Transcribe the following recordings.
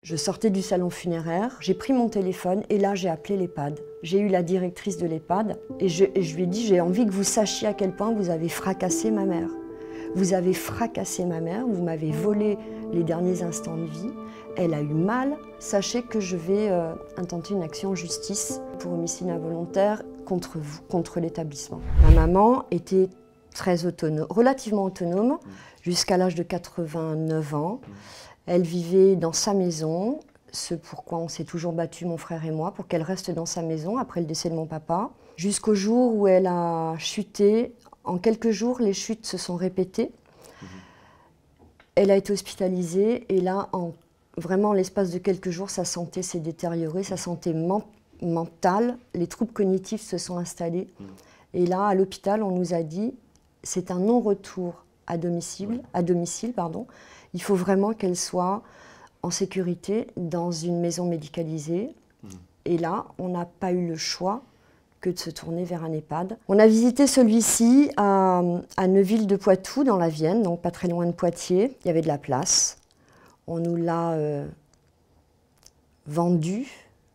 Je sortais du salon funéraire, j'ai pris mon téléphone et là j'ai appelé l'EHPAD. J'ai eu la directrice de l'EHPAD et je lui ai dit « j'ai envie que vous sachiez à quel point vous avez fracassé ma mère. Vous avez fracassé ma mère, vous m'avez volé les derniers instants de vie. Elle a eu mal. Sachez que je vais intenter une action en justice pour homicide involontaire contre vous, contre l'établissement. » Ma maman était très autonome, relativement autonome, jusqu'à l'âge de 89 ans. Elle vivait dans sa maison, ce pourquoi on s'est toujours battu, mon frère et moi, pour qu'elle reste dans sa maison après le décès de mon papa. Jusqu'au jour où elle a chuté. En quelques jours, les chutes se sont répétées. Elle a été hospitalisée et là, vraiment, en l'espace de quelques jours, sa santé s'est détériorée, sa santé mentale, les troubles cognitifs se sont installés. Et là, à l'hôpital, on nous a dit, c'est un non-retour à domicile, il faut vraiment qu'elle soit en sécurité dans une maison médicalisée. Et là, on n'a pas eu le choix que de se tourner vers un EHPAD. On a visité celui-ci à Neuville-de-Poitou, dans la Vienne, donc pas très loin de Poitiers. Il y avait de la place. On nous l'a vendu.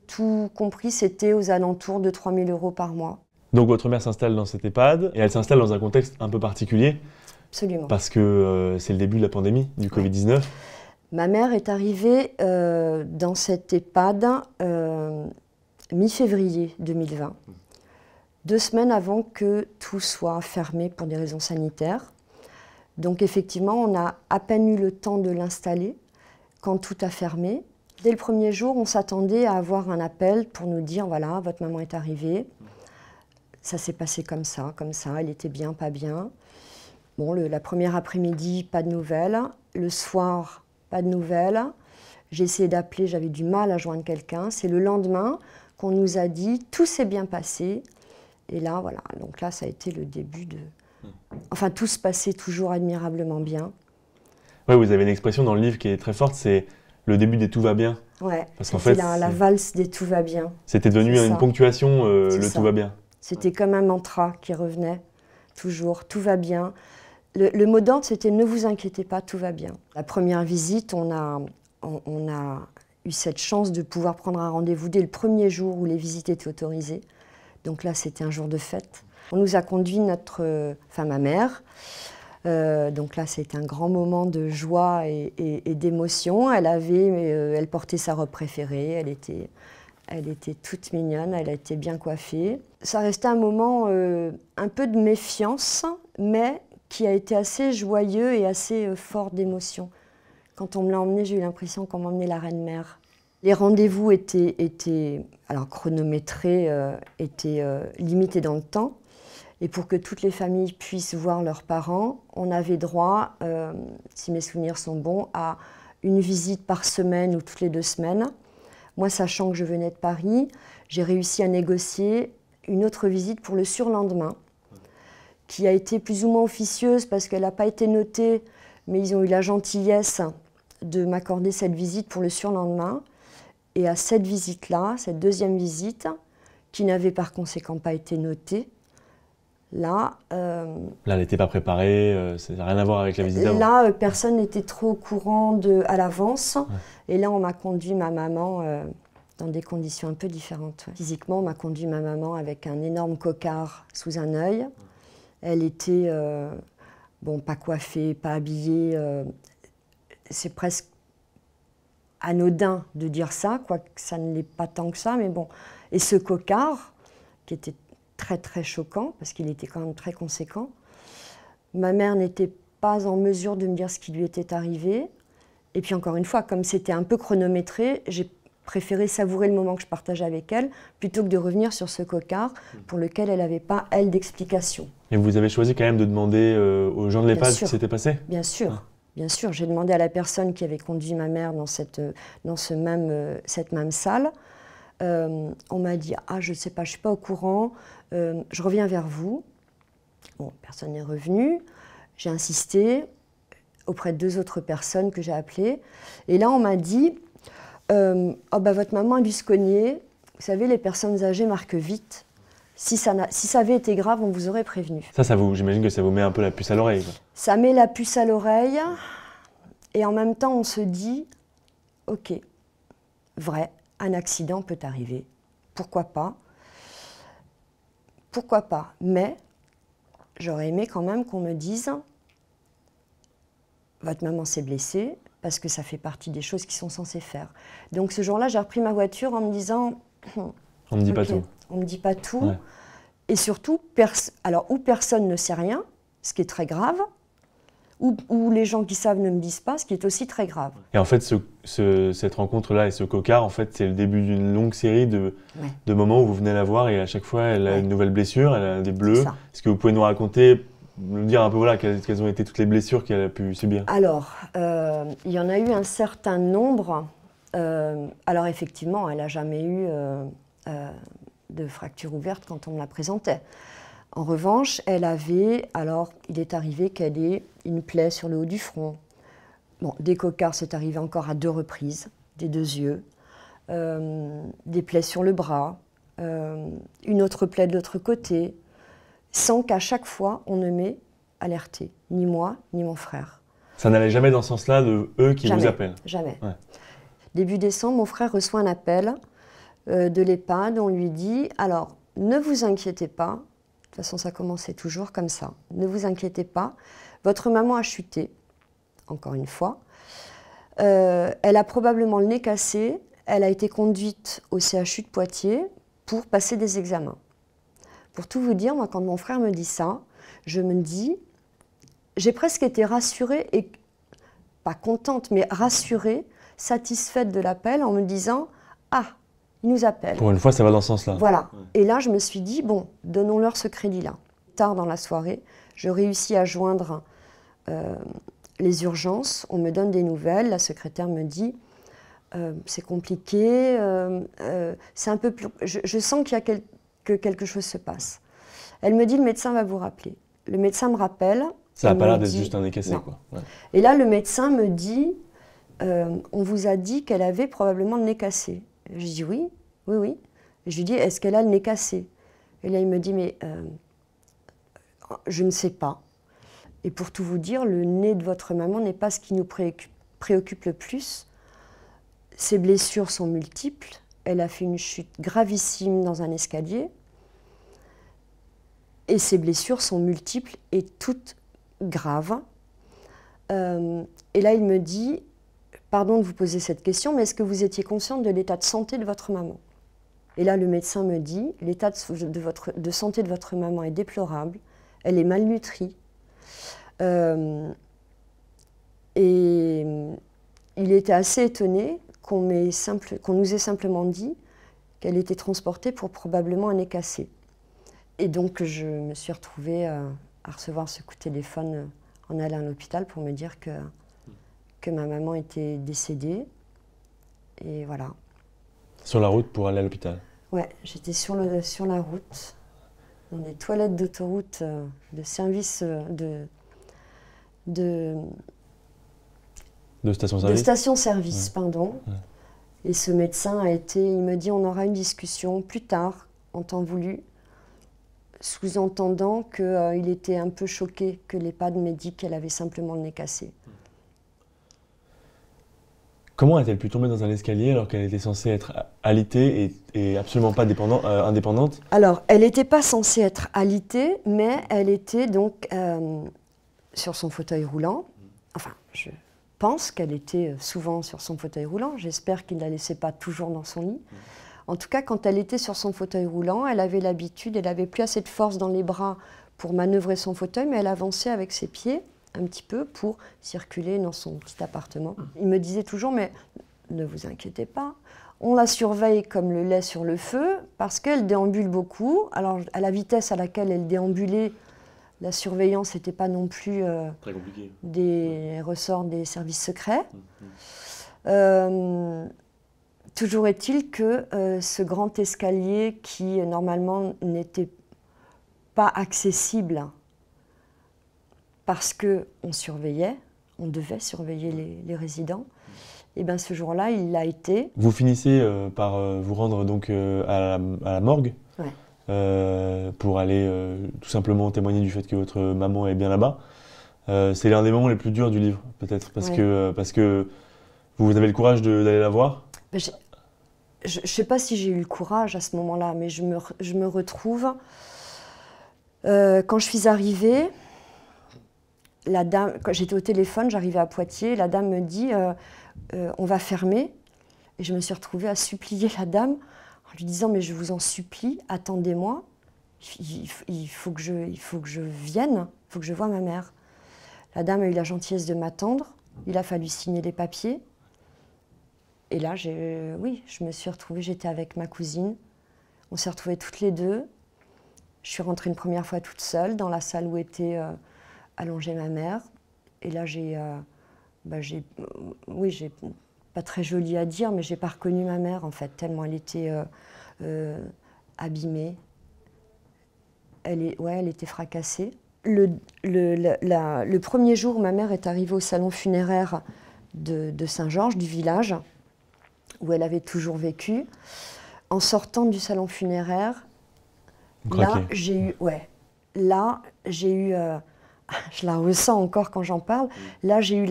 Tout compris, c'était aux alentours de 3 000 € par mois. Donc votre mère s'installe dans cet EHPAD et elle s'installe dans un contexte un peu particulier. Absolument. Parce que c'est le début de la pandémie, du Covid-19. Ma mère est arrivée dans cet EHPAD mi-février 2020, 2 semaines avant que tout soit fermé pour des raisons sanitaires. Donc effectivement, on a à peine eu le temps de l'installer quand tout a fermé. Dès le premier jour, on s'attendait à avoir un appel pour nous dire « voilà, votre maman est arrivée ». Ça s'est passé comme ça, elle était bien, pas bien. Bon, la première après-midi, pas de nouvelles. Le soir, pas de nouvelles. J'ai essayé d'appeler, j'avais du mal à joindre quelqu'un. C'est le lendemain qu'on nous a dit « tout s'est bien passé ». Et là, voilà, donc là, ça a été le début de... Enfin, tout se passait toujours admirablement bien. Oui, vous avez une expression dans le livre qui est très forte, c'est le début des « tout va bien ». Ouais, c'était la valse des « tout va bien ». C'était devenu une ponctuation, le « tout va bien ». C'était comme un mantra qui revenait toujours, « tout va bien ». Le mot d'ordre, c'était « ne vous inquiétez pas, tout va bien ». La première visite, on a eu cette chance de pouvoir prendre un rendez-vous dès le premier jour où les visites étaient autorisées. Donc là, c'était un jour de fête. On nous a conduit ma mère. Donc là, c'était un grand moment de joie et d'émotion. Elle portait sa robe préférée, elle était toute mignonne, elle était bien coiffée. Ça restait un moment un peu de méfiance, mais qui a été assez joyeux et assez fort d'émotion. Quand on me l'a emmenée, j'ai eu l'impression qu'on m'emmenait la reine-mère. Les rendez-vous étaient alors chronométrés, étaient limités dans le temps. Et pour que toutes les familles puissent voir leurs parents, on avait droit, si mes souvenirs sont bons, à une visite par semaine ou toutes les 2 semaines. Moi, sachant que je venais de Paris, j'ai réussi à négocier une autre visite pour le surlendemain, qui a été plus ou moins officieuse parce qu'elle n'a pas été notée, mais ils ont eu la gentillesse de m'accorder cette visite pour le surlendemain. Et à cette visite-là, cette deuxième visite, qui n'avait par conséquent pas été notée, là, elle n'était pas préparée, ça n'a rien à voir avec la visite d'avant. Là, personne n'était trop au courant à l'avance. Ouais. Et là, on m'a conduit ma maman dans des conditions un peu différentes. Ouais. Physiquement, on m'a conduit ma maman avec un énorme cocard sous un œil. Elle était, pas coiffée, pas habillée. C'est presque anodin de dire ça, quoique ça ne l'est pas tant que ça, mais bon. Et ce cocard, qui était très très choquant, parce qu'il était quand même très conséquent. Ma mère n'était pas en mesure de me dire ce qui lui était arrivé. Et puis encore une fois, comme c'était un peu chronométré, j'ai préféré savourer le moment que je partageais avec elle, plutôt que de revenir sur ce cocard pour lequel elle n'avait pas, elle, d'explication. Et vous avez choisi quand même de demander aux gens de l'EHPAD ce qui s'était passé? Bien sûr. Bien sûr, j'ai demandé à la personne qui avait conduit ma mère dans cette même salle. On m'a dit « Ah, je ne sais pas, je ne suis pas au courant, je reviens vers vous ». Bon, personne n'est revenu. J'ai insisté auprès de 2 autres personnes que j'ai appelées. Et là, on m'a dit « votre maman a dû se cogner. Vous savez, les personnes âgées marquent vite. Si ça avait été grave, on vous aurait prévenu. » J'imagine que ça vous met un peu la puce à l'oreille. Ça met la puce à l'oreille. Et en même temps, on se dit « Ok, vrai, un accident peut arriver. Pourquoi pas? Pourquoi pas? Mais j'aurais aimé quand même qu'on me dise « Votre maman s'est blessée », parce que ça fait partie des choses qu'ils sont censés faire. Donc ce jour-là, j'ai repris ma voiture en me disant « On ne me dit pas tout. On ne me dit pas tout. Ouais. » Et surtout, alors où personne ne sait rien, ce qui est très grave, ou les gens qui savent ne me disent pas, ce qui est aussi très grave. Et en fait, cette rencontre-là et ce cocard, en fait, c'est le début d'une longue série de moments où vous venez la voir et à chaque fois, elle a une nouvelle blessure, elle a des bleus. Est-ce que vous pouvez nous raconter, nous dire un peu voilà, quelles ont été toutes les blessures qu'elle a pu subir? Alors, il y en a eu un certain nombre. Alors effectivement, elle n'a jamais eu de fracture ouverte quand on me la présentait. En revanche, elle avait, alors il est arrivé qu'elle ait une plaie sur le haut du front. Bon, des cocards, c'est arrivé encore à 2 reprises, des 2 yeux, des plaies sur le bras, une autre plaie de l'autre côté, sans qu'à chaque fois on ne m'ait alerté, ni moi, ni mon frère. Ça n'allait jamais dans ce sens-là de eux qui jamais, vous appellent? Jamais. Ouais. Début décembre, mon frère reçoit un appel de l'EHPAD. On lui dit « Alors, ne vous inquiétez pas. » De toute façon, ça commençait toujours comme ça. « Ne vous inquiétez pas. Votre maman a chuté. » Encore une fois. Elle a probablement le nez cassé. Elle a été conduite au CHU de Poitiers pour passer des examens. Pour tout vous dire, moi, quand mon frère me dit ça, je me dis, j'ai presque été rassurée, et pas contente, mais rassurée, satisfaite de l'appel en me disant, ah, il nous appelle. Pour une fois, ça va dans ce sens-là. Voilà. Ouais. Et là, je me suis dit, bon, donnons-leur ce crédit-là. Tard dans la soirée, je réussis à joindre les urgences. On me donne des nouvelles. La secrétaire me dit, c'est compliqué, c'est un peu plus... Je sens qu'il y a que quelque chose se passe. Elle me dit, le médecin va vous rappeler. Le médecin me rappelle. Ça n'a pas l'air d'être juste un nez cassé, quoi. Ouais. Et là, le médecin me dit, on vous a dit qu'elle avait probablement le nez cassé. Je dis oui. Et je lui dis, est-ce qu'elle a le nez cassé? Et là, il me dit, mais je ne sais pas. Et pour tout vous dire, le nez de votre maman n'est pas ce qui nous préoccupe le plus. Ses blessures sont multiples. Elle a fait une chute gravissime dans un escalier. Et ses blessures sont multiples et toutes graves. Et là, il me dit, pardon de vous poser cette question, mais est-ce que vous étiez consciente de l'état de santé de votre maman? Et là, le médecin me dit, l'état de santé de votre maman est déplorable, elle est malnutrie. Et il était assez étonné qu'on nous ait simplement dit qu'elle était transportée pour probablement un nez cassé. Et donc, je me suis retrouvée à recevoir ce coup de téléphone en allant à l'hôpital pour me dire que ma maman était décédée. Et voilà. Sur la route pour aller à l'hôpital? Ouais, j'étais sur la route, dans des toilettes d'autoroute de service de station-service? De station-service, ouais. Pardon. Ouais. Et ce médecin il me dit, on aura une discussion plus tard, en temps voulu, sous-entendant qu'il était un peu choqué que l'EHPAD m'ait dit qu'elle avait simplement le nez cassé. Comment a-t-elle pu tomber dans un escalier alors qu'elle était censée être alitée et absolument pas indépendante? Alors, elle n'était pas censée être alitée, mais elle était donc sur son fauteuil roulant. Enfin, je pense qu'elle était souvent sur son fauteuil roulant. J'espère qu'il ne la laissait pas toujours dans son lit. En tout cas, quand elle était sur son fauteuil roulant, elle avait l'habitude, elle n'avait plus assez de force dans les bras pour manœuvrer son fauteuil, mais elle avançait avec ses pieds un petit peu pour circuler dans son petit appartement. Il me disait toujours, mais ne vous inquiétez pas, on la surveille comme le lait sur le feu, parce qu'elle déambule beaucoup. Alors, à la vitesse à laquelle elle déambulait, la surveillance n'était pas non plus très compliqué. Des ressorts des services secrets. Toujours est-il que ce grand escalier qui, normalement, n'était pas accessible parce qu'on surveillait, on devait surveiller les résidents, et bien ce jour-là, il l'a été. Vous finissez par vous rendre donc à la morgue, ouais. Pour aller tout simplement témoigner du fait que votre maman est bien là-bas. C'est l'un des moments les plus durs du livre, peut-être, parce que vous avez le courage d'aller la voir. je ne sais pas si j'ai eu le courage à ce moment-là, mais je me retrouve. Quand je suis arrivée, la dame, quand j'étais au téléphone, j'arrivais à Poitiers, la dame me dit on va fermer. Et je me suis retrouvée à supplier la dame en lui disant mais je vous en supplie, attendez-moi, il faut que je vienne, il faut que je voie ma mère. La dame a eu la gentillesse de m'attendre, il a fallu signer les papiers. Et là, oui, je me suis retrouvée, j'étais avec ma cousine, on s'est retrouvées toutes les deux. Je suis rentrée une première fois toute seule dans la salle où était allongée ma mère. Et là, j'ai pas très joli à dire, mais j'ai pas reconnu ma mère en fait, tellement elle était abîmée. Elle était fracassée. Le premier jour où ma mère est arrivée au salon funéraire de Saint-Georges, du village, où elle avait toujours vécu, en sortant du salon funéraire, là j'ai eu, je la ressens encore quand j'en parle, là j'ai eu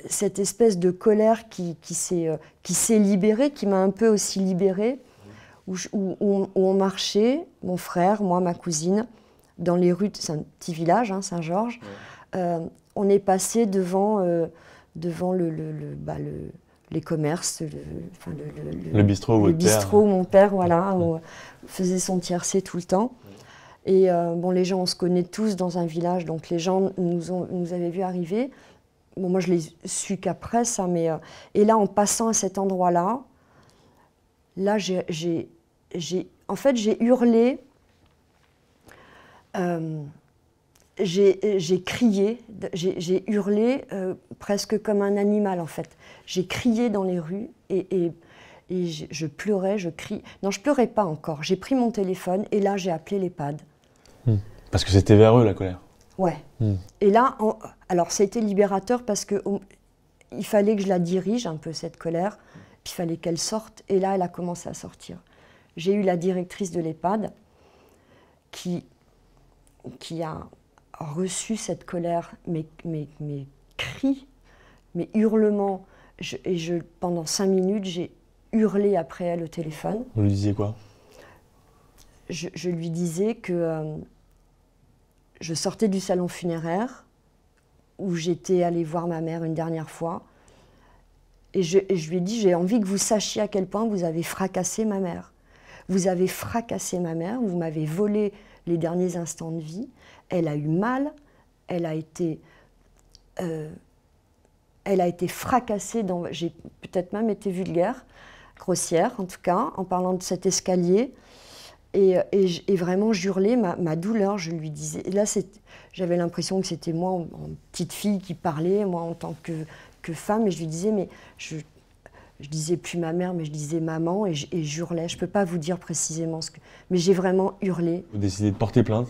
cette espèce de colère qui s'est libérée, qui m'a un peu aussi libérée, où on marchait, mon frère, moi, ma cousine, dans les rues, c'est un petit village, hein, Saint-Georges, on est passé devant les commerces, le bistrot où mon père faisait son tiercé tout le temps. Et les gens, on se connaît tous dans un village, donc les gens nous avaient vus arriver. Bon, moi, je l'ai su qu'après, ça, mais... et là, en passant à cet endroit-là, là, j'ai hurlé, j'ai crié, j'ai hurlé presque comme un animal, en fait. J'ai crié dans les rues et je pleurais, je criais. Non, je pleurais pas encore. J'ai pris mon téléphone et là, j'ai appelé l'EHPAD. Parce que c'était vers eux, la colère. Ouais. Et là, alors ça a été libérateur parce qu'il fallait que je la dirige un peu, cette colère, puis il fallait qu'elle sorte, et là, elle a commencé à sortir. J'ai eu la directrice de l'EHPAD qui a reçu cette colère, mes cris, mes hurlements, pendant 5 minutes, j'ai hurlé après elle au téléphone. Vous lui disiez quoi? Je lui disais que... je sortais du salon funéraire où j'étais allée voir ma mère une dernière fois et je lui ai dit j'ai envie que vous sachiez à quel point vous avez fracassé ma mère. Vous avez fracassé ma mère, vous m'avez volé les derniers instants de vie. Elle a eu mal, elle a été fracassée. J'ai peut-être même été vulgaire, grossière en tout cas, en parlant de cet escalier. Et vraiment j'hurlais ma douleur, je lui disais. Et là, j'avais l'impression que c'était moi, en petite fille, qui parlait, moi en tant que femme, et je lui disais, mais je disais plus ma mère, mais je disais maman, et j'hurlais. Je ne peux pas vous dire précisément ce que... Mais j'ai vraiment hurlé. Vous décidez de porter plainte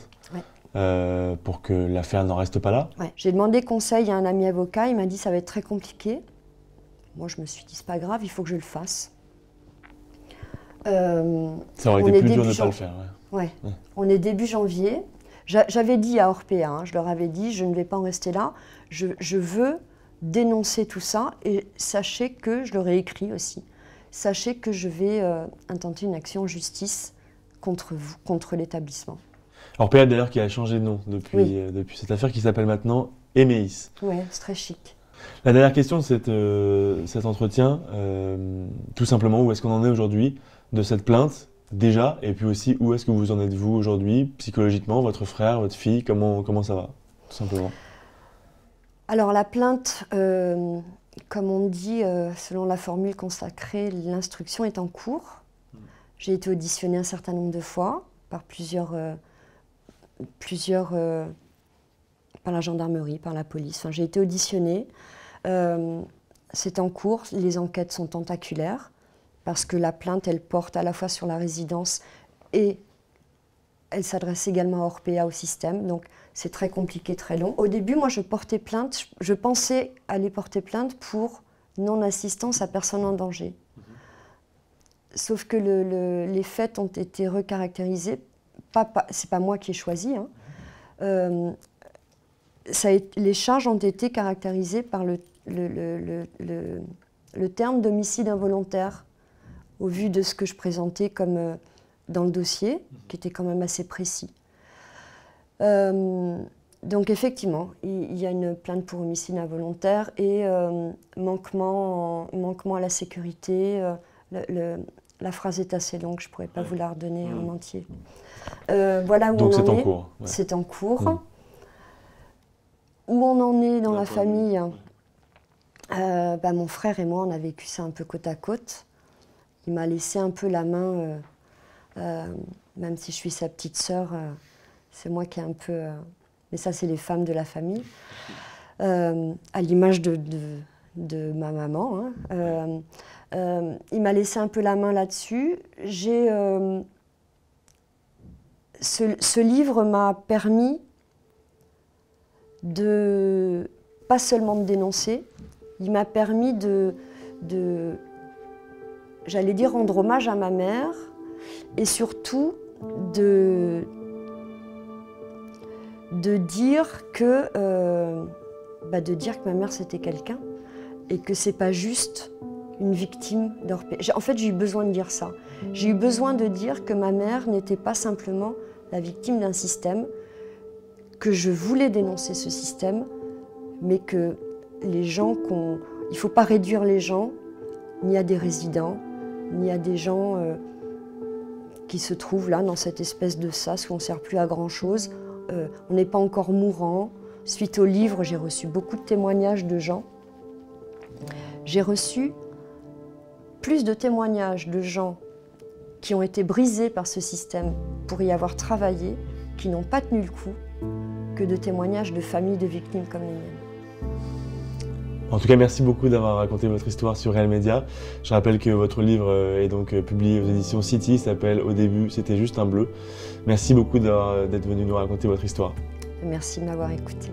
pour que l'affaire n'en reste pas là? Ouais. J'ai demandé conseil à un ami avocat, il m'a dit ça va être très compliqué. Moi, je me suis dit, c'est pas grave, il faut que je le fasse. Ça aurait été plus dur de ne pas le faire. Ouais. On est début janvier. J'avais dit à Orpea, hein, je leur avais dit, je ne vais pas en rester là. Je veux dénoncer tout ça et sachez que, je leur ai écrit aussi, sachez que je vais intenter une action en justice contre vous, contre l'établissement. Orpea d'ailleurs qui a changé de nom depuis cette affaire qui s'appelle maintenant Emeis. Oui, c'est très chic. La dernière question de cet entretien, tout simplement, où est-ce qu'on en est aujourd'hui de cette plainte déjà, et puis aussi où est-ce que vous en êtes vous aujourd'hui, psychologiquement, votre frère, votre fille, comment ça va, tout simplement? Alors la plainte, comme on dit, selon la formule consacrée, l'instruction est en cours. J'ai été auditionnée un certain nombre de fois par par la gendarmerie, par la police. Enfin, j'ai été auditionnée. C'est en cours, les enquêtes sont tentaculaires, parce que la plainte, elle porte à la fois sur la résidence et elle s'adresse également à Orpea, au système, donc c'est très compliqué, très long. Au début, moi, je portais plainte, je pensais aller porter plainte pour non-assistance à personne en danger. Sauf que les faits ont été recaractérisés, c'est pas moi qui ai choisi, hein. Les charges ont été caractérisées par le terme d'homicide involontaire. au vu de ce que je présentais comme dans le dossier, qui était quand même assez précis. Donc effectivement, il y a une plainte pour homicide involontaire et manquement à la sécurité. La phrase est assez longue, je ne pourrais pas vous la redonner en entier. Voilà où donc on en est. Donc c'est en cours. Ouais. C'est en cours. Où on en est dans la famille, mon frère et moi, on a vécu ça un peu côte à côte. Il m'a laissé un peu la main, même si je suis sa petite sœur, c'est moi qui ai un peu... mais ça, c'est les femmes de la famille, à l'image de ma maman. Hein. Il m'a laissé un peu la main là-dessus. Ce livre m'a permis de, pas seulement de dénoncer, il m'a permis j'allais dire, rendre hommage à ma mère et surtout de dire que ma mère c'était quelqu'un et que c'est pas juste une victime d'Orpea. En fait, j'ai eu besoin de dire ça. J'ai eu besoin de dire que ma mère n'était pas simplement la victime d'un système, que je voulais dénoncer ce système, mais que les gens il ne faut pas réduire les gens ni à des résidents, ni à des gens qui se trouvent là dans cette espèce de sas où on ne sert plus à grand-chose. On n'est pas encore mourant. Suite au livre, j'ai reçu beaucoup de témoignages de gens. J'ai reçu plus de témoignages de gens qui ont été brisés par ce système pour y avoir travaillé, qui n'ont pas tenu le coup, que de témoignages de familles de victimes comme les miennes. En tout cas, merci beaucoup d'avoir raconté votre histoire sur Réel Média. Je rappelle que votre livre est donc publié aux éditions City, s'appelle Au début, c'était juste un bleu. Merci beaucoup d'être venu nous raconter votre histoire. Merci de m'avoir écouté.